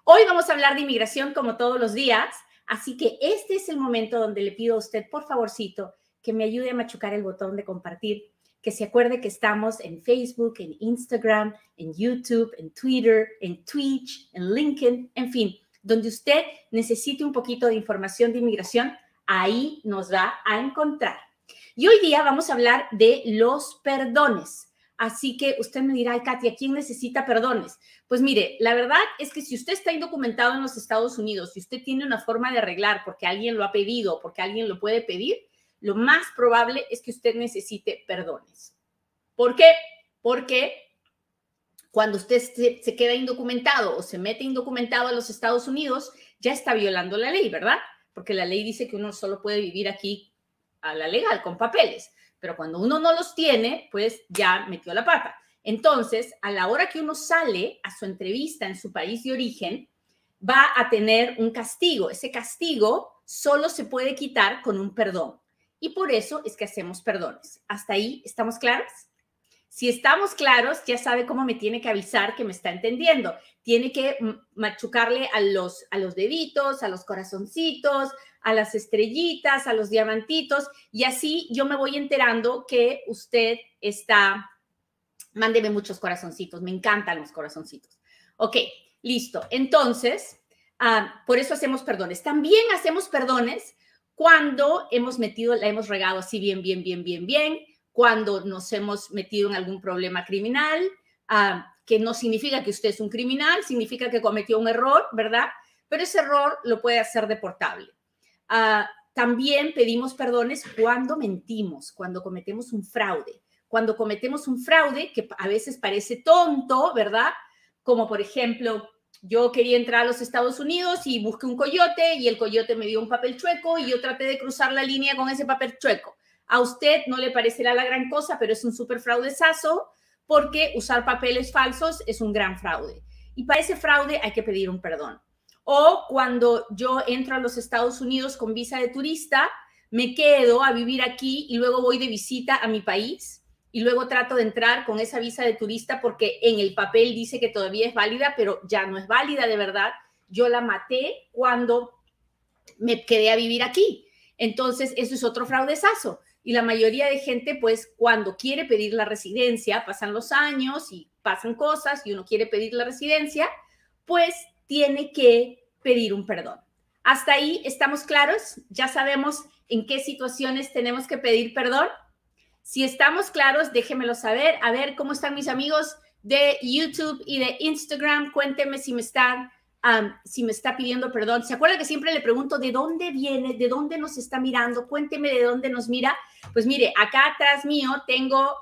Hoy vamos a hablar de inmigración como todos los días, así que este es el momento donde le pido a usted, por favorcito, que me ayude a machucar el botón de compartir, que se acuerde que estamos en Facebook, en Instagram, en YouTube, en Twitter, en Twitch, en LinkedIn, en fin, donde usted necesite un poquito de información de inmigración, ahí nos va a encontrar. Y hoy día vamos a hablar de los perdones. Así que usted me dirá, ay, Katia, ¿quién necesita perdones? Pues mire, la verdad es que si usted está indocumentado en los Estados Unidos, si usted tiene una forma de arreglar porque alguien lo ha pedido, porque alguien lo puede pedir, lo más probable es que usted necesite perdones. ¿Por qué? Porque cuando usted se queda indocumentado o se mete indocumentado a los Estados Unidos, ya está violando la ley, ¿verdad? Porque la ley dice que uno solo puede vivir aquí a la legal, con papeles. Pero cuando uno no los tiene, pues ya metió la pata. Entonces, a la hora que uno sale a su entrevista en su país de origen, va a tener un castigo. Ese castigo solo se puede quitar con un perdón. Y por eso es que hacemos perdones. ¿Hasta ahí estamos claros? Si estamos claros, ya sabe cómo me tiene que avisar que me está entendiendo. Tiene que machucarle a los deditos, a los corazoncitos, a las estrellitas, a los diamantitos, y así yo me voy enterando que usted está. Mándeme muchos corazoncitos, me encantan los corazoncitos. Ok, listo. Entonces, por eso hacemos perdones. También hacemos perdones cuando la hemos regado así bien, cuando nos hemos metido en algún problema criminal, que no significa que usted es un criminal, significa que cometió un error, ¿verdad? Pero ese error lo puede hacer deportable. También pedimos perdones cuando mentimos, cuando cometemos un fraude. Cuando cometemos un fraude que a veces parece tonto, ¿verdad? Como por ejemplo, yo quería entrar a los Estados Unidos y busqué un coyote y el coyote me dio un papel chueco y yo traté de cruzar la línea con ese papel chueco. A usted no le parecerá la gran cosa, pero es un súper fraudezazo porque usar papeles falsos es un gran fraude. Y para ese fraude hay que pedir un perdón. O cuando yo entro a los Estados Unidos con visa de turista, me quedo a vivir aquí y luego voy de visita a mi país y luego trato de entrar con esa visa de turista porque en el papel dice que todavía es válida, pero ya no es válida de verdad. Yo la maté cuando me quedé a vivir aquí. Entonces, eso es otro fraudezazo. Y la mayoría de gente, pues, cuando quiere pedir la residencia, pasan los años y pasan cosas y uno quiere pedir la residencia, pues tiene que pedir un perdón. ¿Hasta ahí estamos claros? ¿Ya sabemos en qué situaciones tenemos que pedir perdón? Si estamos claros, déjenmelo saber. A ver cómo están mis amigos de YouTube y de Instagram. Cuéntenme si me está pidiendo perdón. ¿Se acuerdan que siempre le pregunto de dónde viene, de dónde nos está mirando? Cuénteme de dónde nos mira. Pues mire, acá atrás mío tengo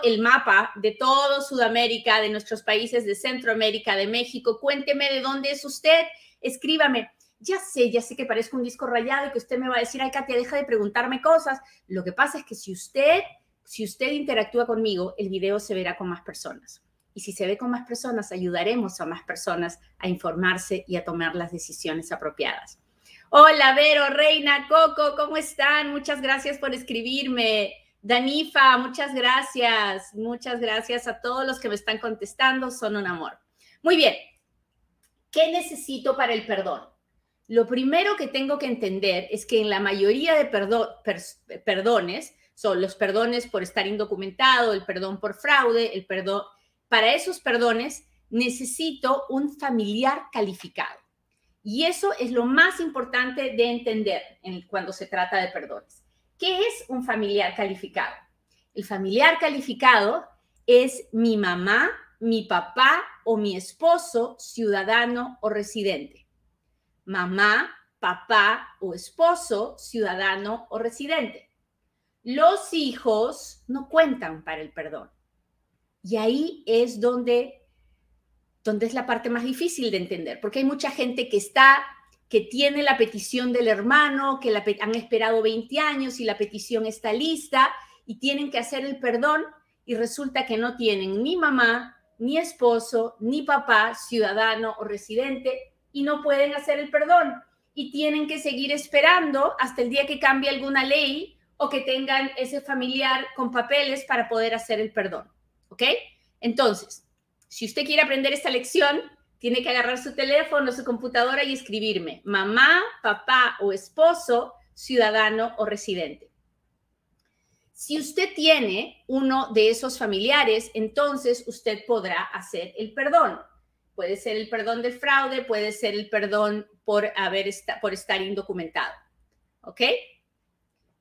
el mapa de todo Sudamérica, de nuestros países de Centroamérica, de México. Cuénteme de dónde es usted. Escríbame. Ya sé que parezco un disco rayado y que usted me va a decir, ay, Katia, deja de preguntarme cosas. Lo que pasa es que si usted interactúa conmigo, el video se verá con más personas. Y si se ve con más personas, ayudaremos a más personas a informarse y a tomar las decisiones apropiadas. Hola, Vero, Reina, Coco, ¿cómo están? Muchas gracias por escribirme. Danifa, muchas gracias. Muchas gracias a todos los que me están contestando. Son un amor. Muy bien. ¿Qué necesito para el perdón? Lo primero que tengo que entender es que en la mayoría de perdones, son los perdones por estar indocumentado, el perdón por fraude, el perdón, para esos perdones necesito un familiar calificado. Y eso es lo más importante de entender cuando se trata de perdones. ¿Qué es un familiar calificado? El familiar calificado es mi mamá, mi papá o mi esposo, ciudadano o residente. Mamá, papá o esposo, ciudadano o residente. Los hijos no cuentan para el perdón. Y ahí es donde es la parte más difícil de entender, porque hay mucha gente que tiene la petición del hermano, que han esperado 20 años y la petición está lista y tienen que hacer el perdón y resulta que no tienen ni mamá, ni esposo, ni papá, ciudadano o residente, y no pueden hacer el perdón y tienen que seguir esperando hasta el día que cambie alguna ley o que tengan ese familiar con papeles para poder hacer el perdón, ¿ok? Entonces, si usted quiere aprender esta lección, tiene que agarrar su teléfono, su computadora y escribirme mamá, papá o esposo, ciudadano o residente. Si usted tiene uno de esos familiares, entonces usted podrá hacer el perdón. Puede ser el perdón del fraude, puede ser el perdón por estar indocumentado. ¿Ok?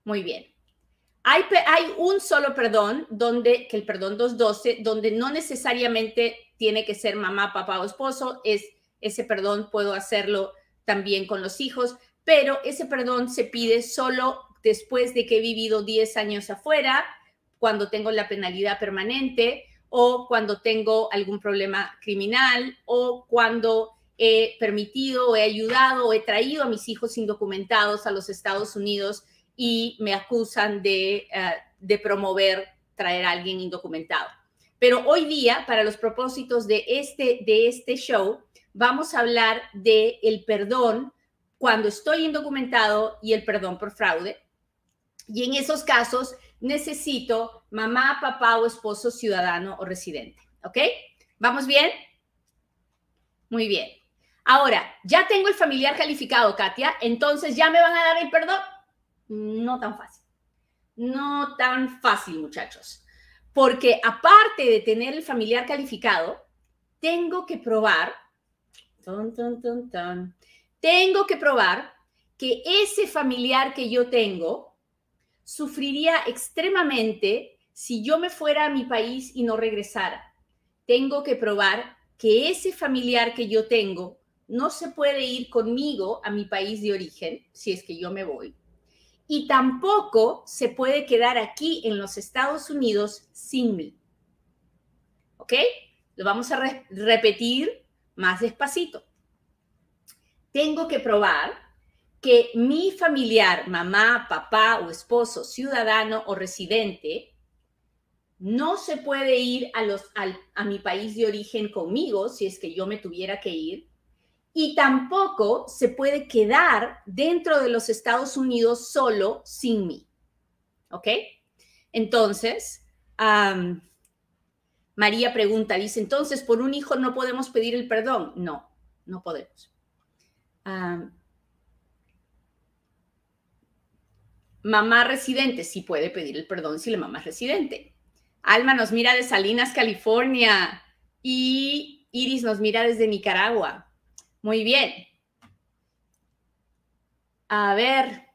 Muy bien. Hay un solo perdón, que el perdón 212, donde no necesariamente tiene que ser mamá, papá o esposo. Ese perdón puedo hacerlo también con los hijos, pero ese perdón se pide solo después de que he vivido 10 años afuera, cuando tengo la penalidad permanente o cuando tengo algún problema criminal o cuando he permitido o he ayudado o he traído a mis hijos indocumentados a los Estados Unidos y me acusan de traer a alguien indocumentado. Pero hoy día, para los propósitos de este show, vamos a hablar del perdón cuando estoy indocumentado y el perdón por fraude. Y en esos casos necesito mamá, papá o esposo, ciudadano o residente. ¿Ok? ¿Vamos bien? Muy bien. Ahora, ya tengo el familiar calificado, Katia, entonces ya me van a dar el perdón. No tan fácil. No tan fácil, muchachos. Porque aparte de tener el familiar calificado, tengo que probar, tengo que probar que ese familiar que yo tengo sufriría extremadamente si yo me fuera a mi país y no regresara. Tengo que probar que ese familiar que yo tengo no se puede ir conmigo a mi país de origen, si es que yo me voy. Y tampoco se puede quedar aquí en los Estados Unidos sin mí. ¿Ok? Lo vamos a repetir más despacito. Tengo que probar que mi familiar, mamá, papá o esposo, ciudadano o residente, no se puede ir a mi país de origen conmigo, si es que yo me tuviera que ir, y tampoco se puede quedar dentro de los Estados Unidos solo sin mí. ¿Ok? Entonces, María pregunta, dice, entonces, ¿por un hijo no podemos pedir el perdón? No, no podemos. Mamá residente, sí puede pedir el perdón si la mamá es residente. Alma nos mira de Salinas, California, y Iris nos mira desde Nicaragua. Muy bien. A ver.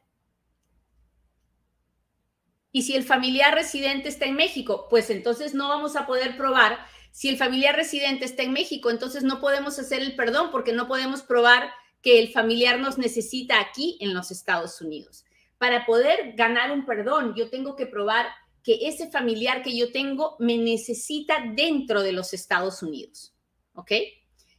¿Y si el familiar residente está en México? Pues entonces no vamos a poder probar. Si el familiar residente está en México, entonces no podemos hacer el perdón porque no podemos probar que el familiar nos necesita aquí en los Estados Unidos. Para poder ganar un perdón, yo tengo que probar que ese familiar que yo tengo me necesita dentro de los Estados Unidos. ¿Ok?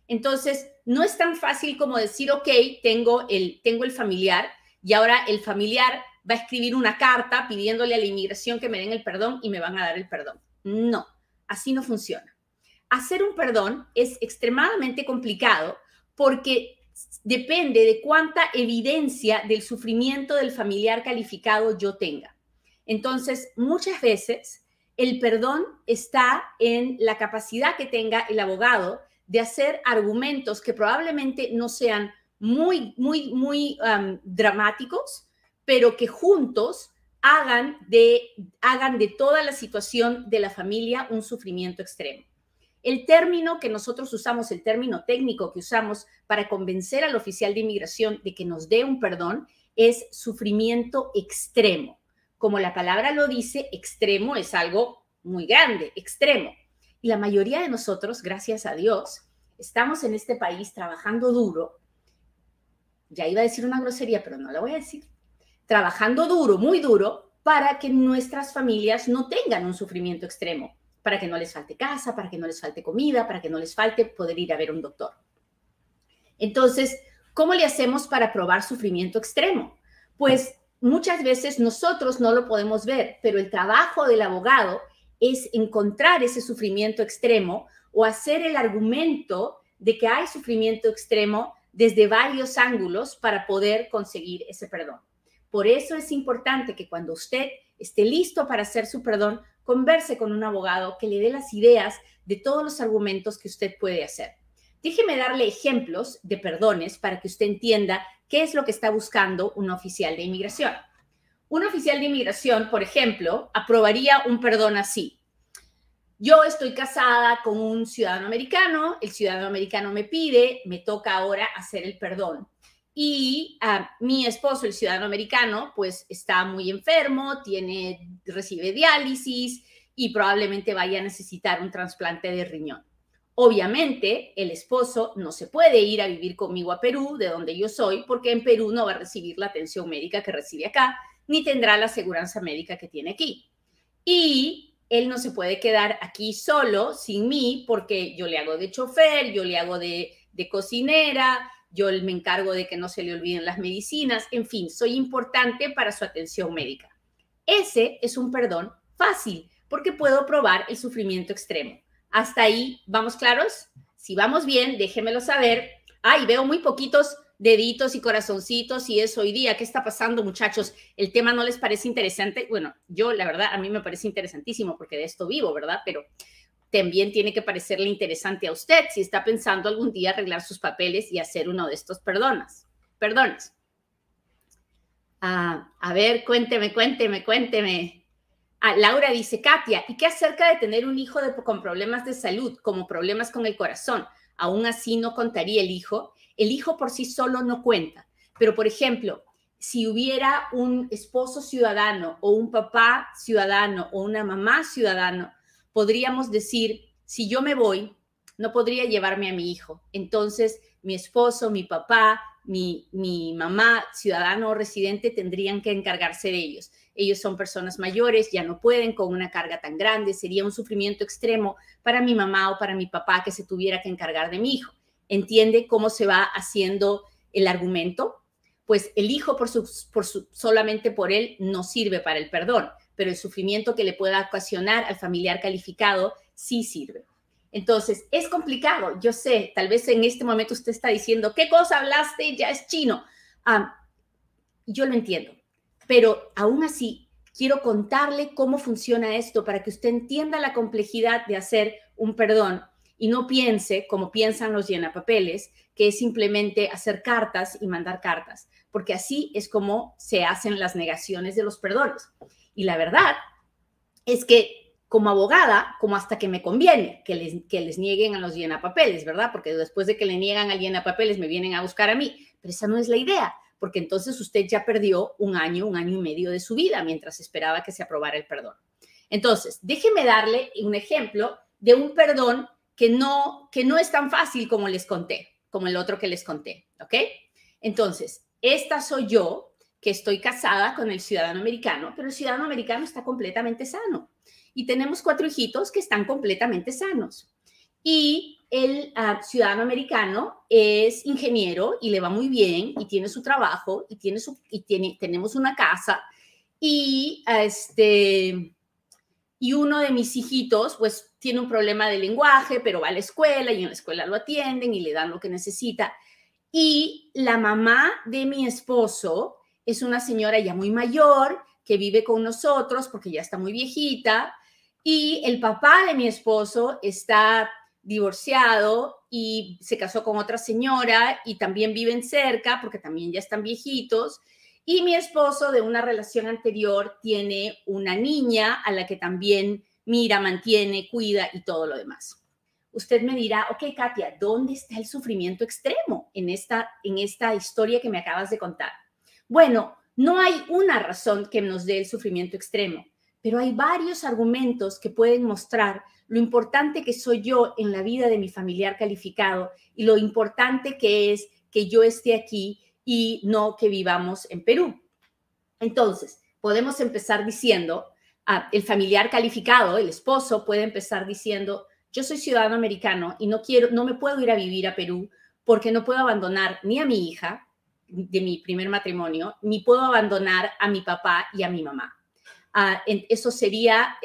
Entonces, no es tan fácil como decir, ok, tengo el familiar y ahora el familiar va a escribir una carta pidiéndole a la inmigración que me den el perdón y me van a dar el perdón. No, así no funciona. Hacer un perdón es extremadamente complicado porque depende de cuánta evidencia del sufrimiento del familiar calificado yo tenga. Entonces, muchas veces el perdón está en la capacidad que tenga el abogado de hacer argumentos que probablemente no sean muy dramáticos, pero que juntos hagan de toda la situación de la familia un sufrimiento extremo. El término que nosotros usamos, el término técnico que usamos para convencer al oficial de inmigración de que nos dé un perdón es sufrimiento extremo. Como la palabra lo dice, extremo es algo muy grande, extremo. Y la mayoría de nosotros, gracias a Dios, estamos en este país trabajando duro. Ya iba a decir una grosería, pero no la voy a decir. Trabajando duro, muy duro, para que nuestras familias no tengan un sufrimiento extremo, para que no les falte casa, para que no les falte comida, para que no les falte poder ir a ver a un doctor. Entonces, ¿cómo le hacemos para probar sufrimiento extremo? Pues muchas veces nosotros no lo podemos ver, pero el trabajo del abogado es encontrar ese sufrimiento extremo o hacer el argumento de que hay sufrimiento extremo desde varios ángulos para poder conseguir ese perdón. Por eso es importante que cuando usted esté listo para hacer su perdón, converse con un abogado que le dé las ideas de todos los argumentos que usted puede hacer. Déjeme darle ejemplos de perdones para que usted entienda qué es lo que está buscando un oficial de inmigración. Un oficial de inmigración, por ejemplo, aprobaría un perdón así. Yo estoy casada con un ciudadano americano, el ciudadano americano me pide, me toca ahora hacer el perdón. Y mi esposo, el ciudadano americano, pues está muy enfermo, recibe diálisis y probablemente vaya a necesitar un trasplante de riñón. Obviamente, el esposo no se puede ir a vivir conmigo a Perú, de donde yo soy, porque en Perú no va a recibir la atención médica que recibe acá, ni tendrá la aseguranza médica que tiene aquí. Y él no se puede quedar aquí solo, sin mí, porque yo le hago de chofer, yo le hago de cocinera, yo me encargo de que no se le olviden las medicinas, en fin, soy importante para su atención médica. Ese es un perdón fácil, porque puedo probar el sufrimiento extremo. ¿Hasta ahí vamos claros? Si vamos bien, déjenmelo saber. Ay, veo muy poquitos deditos y corazoncitos y eso hoy día. ¿Qué está pasando, muchachos? ¿El tema no les parece interesante? Bueno, yo, la verdad, a mí me parece interesantísimo porque de esto vivo, ¿verdad? Pero también tiene que parecerle interesante a usted si está pensando algún día arreglar sus papeles y hacer uno de estos perdones. A ver, cuénteme. Laura dice, Katia, ¿y qué acerca de tener un hijo con problemas de salud, como problemas con el corazón? ¿Aún así no contaría el hijo? El hijo por sí solo no cuenta. Pero, por ejemplo, si hubiera un esposo ciudadano o un papá ciudadano o una mamá ciudadano, podríamos decir, si yo me voy, no podría llevarme a mi hijo. Entonces, mi esposo, mi papá, mi mamá, ciudadano o residente, tendrían que encargarse de ellos. Ellos son personas mayores, ya no pueden con una carga tan grande, sería un sufrimiento extremo para mi mamá o para mi papá que se tuviera que encargar de mi hijo. ¿Entiende cómo se va haciendo el argumento? Pues el hijo solamente por él no sirve para el perdón, pero el sufrimiento que le pueda ocasionar al familiar calificado sí sirve. Entonces, es complicado, yo sé, tal vez en este momento usted está diciendo, ¿qué cosa hablaste? Ya es chino. Yo lo entiendo, pero aún así quiero contarle cómo funciona esto para que usted entienda la complejidad de hacer un perdón y no piense, como piensan los llenapapeles, que es simplemente hacer cartas y mandar cartas, porque así es como se hacen las negaciones de los perdones. Y la verdad es que como abogada, como hasta que me conviene que les nieguen a los llenapapeles, ¿verdad? Porque después de que le niegan al llenapapeles me vienen a buscar a mí, pero esa no es la idea, porque entonces usted ya perdió un año y medio de su vida mientras esperaba que se aprobara el perdón. Entonces, déjeme darle un ejemplo de un perdón que no es tan fácil como les conté, como el otro que les conté, ¿ok? Entonces, esta soy yo, que estoy casada con el ciudadano americano, pero el ciudadano americano está completamente sano. Y tenemos 4 hijitos que están completamente sanos. Y el ciudadano americano es ingeniero y le va muy bien y tiene su trabajo y tenemos una casa y uno de mis hijitos pues tiene un problema de lenguaje, pero va a la escuela y en la escuela lo atienden y le dan lo que necesita. Y la mamá de mi esposo es una señora ya muy mayor que vive con nosotros porque ya está muy viejita. Y el papá de mi esposo está divorciado y se casó con otra señora y también viven cerca porque también ya están viejitos. Y mi esposo de una relación anterior tiene una niña a la que también mira, mantiene, cuida y todo lo demás. Usted me dirá, ok, Katia, ¿dónde está el sufrimiento extremo en esta historia que me acabas de contar? Bueno, no hay una razón que nos dé el sufrimiento extremo, pero hay varios argumentos que pueden mostrar lo importante que soy yo en la vida de mi familiar calificado y lo importante que es que yo esté aquí y no que vivamos en Perú. Entonces, podemos empezar diciendo, el familiar calificado, el esposo, puede empezar diciendo, yo soy ciudadano americano y no me puedo ir a vivir a Perú porque no puedo abandonar ni a mi hija de mi primer matrimonio, ni puedo abandonar a mi papá y a mi mamá. Eso sería,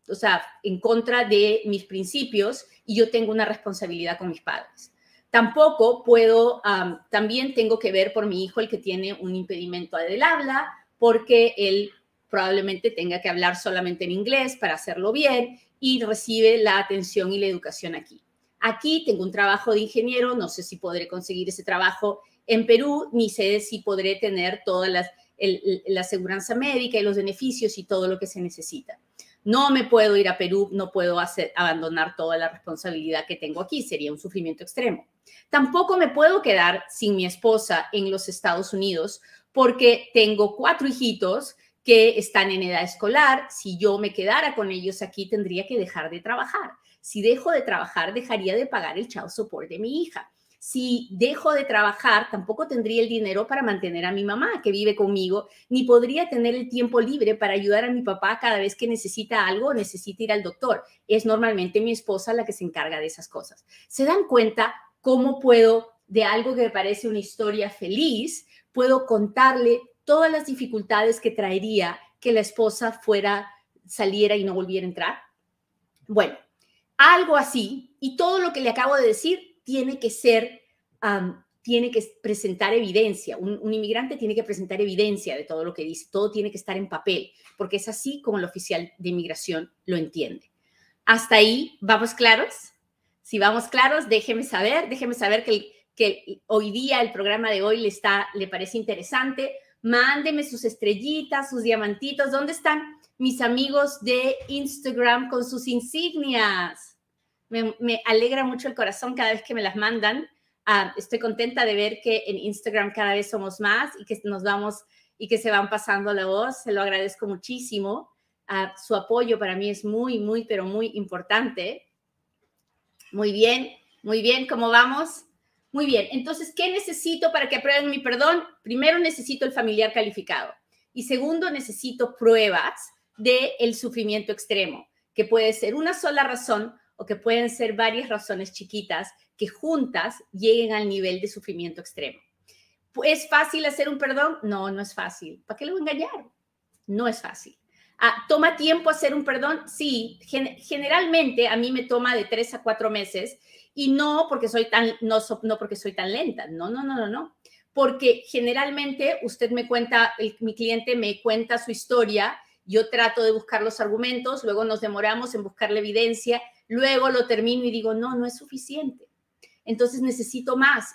o sea, en contra de mis principios y yo tengo una responsabilidad con mis padres. Tampoco puedo, también tengo que ver por mi hijo, el que tiene un impedimento del habla, porque él probablemente tenga que hablar solamente en inglés para hacerlo bien y recibe la atención y la educación aquí. Aquí tengo un trabajo de ingeniero, no sé si podré conseguir ese trabajo en Perú, ni sé si podré tener toda la aseguranza médica y los beneficios y todo lo que se necesita. No me puedo ir a Perú, no puedo abandonar toda la responsabilidad que tengo aquí, sería un sufrimiento extremo. Tampoco me puedo quedar sin mi esposa en los Estados Unidos porque tengo 4 hijitos que están en edad escolar. Si yo me quedara con ellos aquí, tendría que dejar de trabajar. Si dejo de trabajar, dejaría de pagar el child support de mi hija. Si dejo de trabajar, tampoco tendría el dinero para mantener a mi mamá que vive conmigo, ni podría tener el tiempo libre para ayudar a mi papá cada vez que necesita algo o necesita ir al doctor. Es normalmente mi esposa la que se encarga de esas cosas. ¿Se dan cuenta cómo puedo, de algo que me parece una historia feliz, puedo contarle todas las dificultades que traería que la esposa saliera y no volviera a entrar? Bueno, algo así, y todo lo que le acabo de decir tiene que tiene que presentar evidencia. Un inmigrante tiene que presentar evidencia de todo lo que dice, todo tiene que estar en papel, porque es así como el oficial de inmigración lo entiende. ¿Hasta ahí vamos claros? Si vamos claros, déjeme saber que hoy día, el programa de hoy le parece interesante. Mándeme sus estrellitas, sus diamantitos. ¿Dónde están mis amigos de Instagram con sus insignias? Me alegra mucho el corazón cada vez que me las mandan. Estoy contenta de ver que en Instagram cada vez somos más y que nos vamos y que se van pasando la voz. Se lo agradezco muchísimo. Su apoyo para mí es muy, muy, pero muy importante. Muy bien. ¿Cómo vamos? Muy bien. Entonces, ¿qué necesito para que aprueben mi perdón? Primero, necesito el familiar calificado. Y segundo, necesito pruebas del sufrimiento extremo, que puede ser una sola razón o que pueden ser varias razones chiquitas que juntas lleguen al nivel de sufrimiento extremo. ¿Es fácil hacer un perdón? No, no es fácil. ¿Para qué le voy a engañar? No es fácil. ¿Toma tiempo hacer un perdón? Sí, generalmente a mí me toma de 3 a 4 meses y no porque soy tan lenta. No. Porque generalmente mi cliente me cuenta su historia, yo trato de buscar los argumentos, luego nos demoramos en buscar la evidencia, luego lo termino y digo, no es suficiente. Entonces necesito más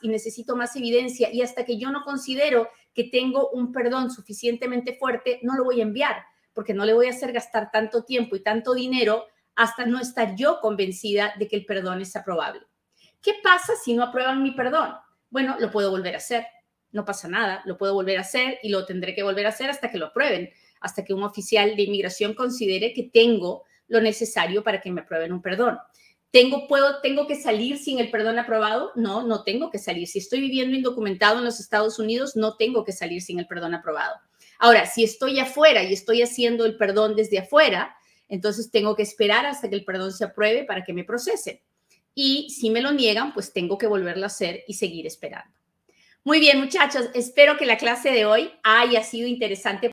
evidencia y hasta que yo no considero que tengo un perdón suficientemente fuerte, no lo voy a enviar, porque no le voy a hacer gastar tanto tiempo y tanto dinero hasta no estar yo convencida de que el perdón es aprobable. ¿Qué pasa si no aprueban mi perdón? Bueno, lo puedo volver a hacer, no pasa nada, lo puedo volver a hacer y lo tendré que volver a hacer hasta que lo aprueben, hasta que un oficial de inmigración considere que tengo lo necesario para que me aprueben un perdón. ¿Tengo que salir sin el perdón aprobado? No, no tengo que salir. Si estoy viviendo indocumentado en los Estados Unidos, no tengo que salir sin el perdón aprobado. Ahora, si estoy afuera y estoy haciendo el perdón desde afuera, entonces tengo que esperar hasta que el perdón se apruebe para que me procesen. Y si me lo niegan, pues tengo que volverlo a hacer y seguir esperando. Muy bien, muchachos, espero que la clase de hoy haya sido interesante.